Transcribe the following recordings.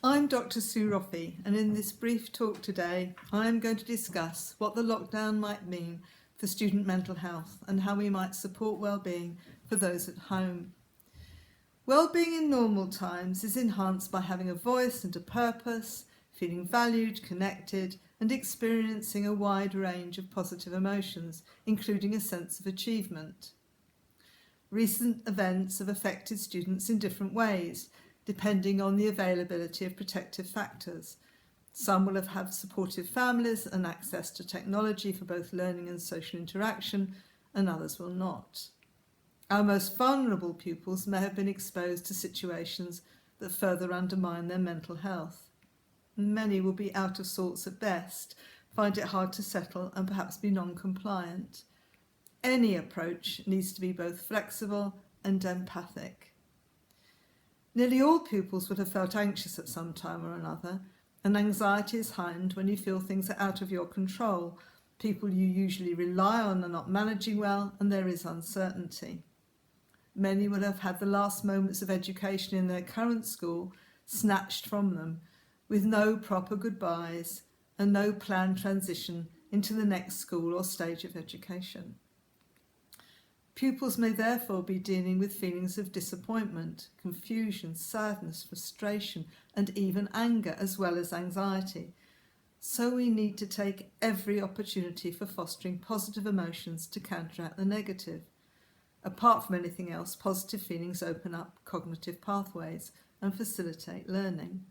I'm Dr. Sue Roffey, and in this brief talk today, I am going to discuss what the lockdown might mean for student mental health and how we might support wellbeing for those at home. Wellbeing in normal times is enhanced by having a voice and a purpose, feeling valued, connected, and experiencing a wide range of positive emotions, including a sense of achievement. Recent events have affected students in different ways, depending on the availability of protective factors. Some will have had supportive families and access to technology for both learning and social interaction, and others will not. Our most vulnerable pupils may have been exposed to situations that further undermine their mental health. Many will be out of sorts at best, find it hard to settle and perhaps be non-compliant. Any approach needs to be both flexible and empathic. Nearly all pupils would have felt anxious at some time or another, and anxiety is heightened when you feel things are out of your control. People you usually rely on are not managing well, and there is uncertainty. Many will have had the last moments of education in their current school snatched from them, with no proper goodbyes and no planned transition into the next school or stage of education. Pupils may therefore be dealing with feelings of disappointment, confusion, sadness, frustration, and even anger, as well as anxiety. So we need to take every opportunity for fostering positive emotions to counteract the negative. Apart from anything else, positive feelings open up cognitive pathways and facilitate learning.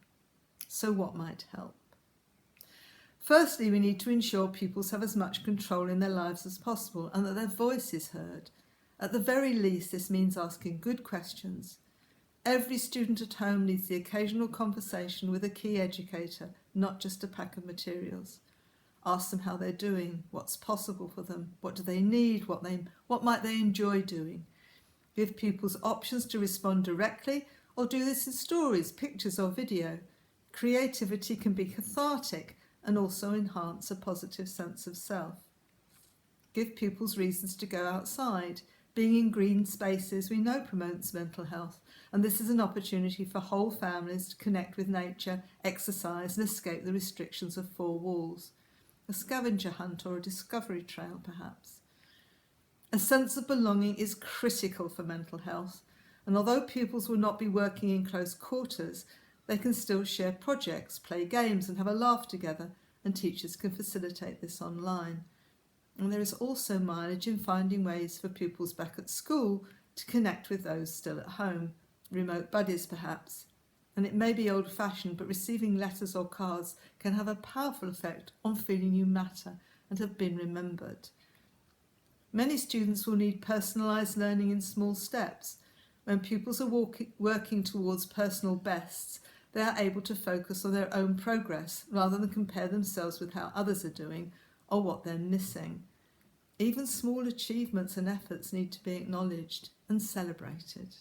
So what might help? Firstly, we need to ensure pupils have as much control in their lives as possible and that their voice is heard. At the very least, this means asking good questions. Every student at home needs the occasional conversation with a key educator, not just a pack of materials. Ask them how they're doing, what's possible for them, what do they need, what might they enjoy doing. Give pupils options to respond directly or do this in stories, pictures or video. Creativity can be cathartic and also enhance a positive sense of self. Give pupils reasons to go outside. Being in green spaces we know promotes mental health, and this is an opportunity for whole families to connect with nature, exercise and escape the restrictions of four walls. A scavenger hunt or a discovery trail perhaps. A sense of belonging is critical for mental health, and although pupils will not be working in close quarters, they can still share projects, play games and have a laugh together, and teachers can facilitate this online. And there is also mileage in finding ways for pupils back at school to connect with those still at home, remote buddies perhaps. And it may be old-fashioned, but receiving letters or cards can have a powerful effect on feeling you matter and have been remembered. Many students will need personalised learning in small steps. When pupils are working towards personal bests, they are able to focus on their own progress rather than compare themselves with how others are doing or what they're missing. Even small achievements and efforts need to be acknowledged and celebrated.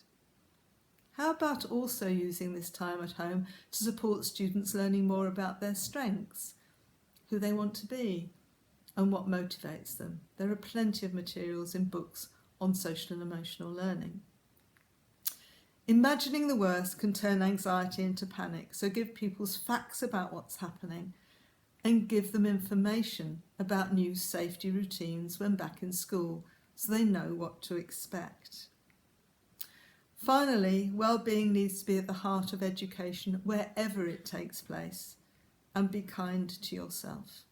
How about also using this time at home to support students learning more about their strengths, who they want to be, and what motivates them? There are plenty of materials in books on social and emotional learning. Imagining the worst can turn anxiety into panic, so give pupils facts about what's happening and give them information about new safety routines when back in school so they know what to expect. Finally, well-being needs to be at the heart of education wherever it takes place, and be kind to yourself.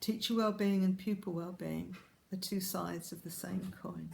Teacher well-being and pupil well-being are two sides of the same coin.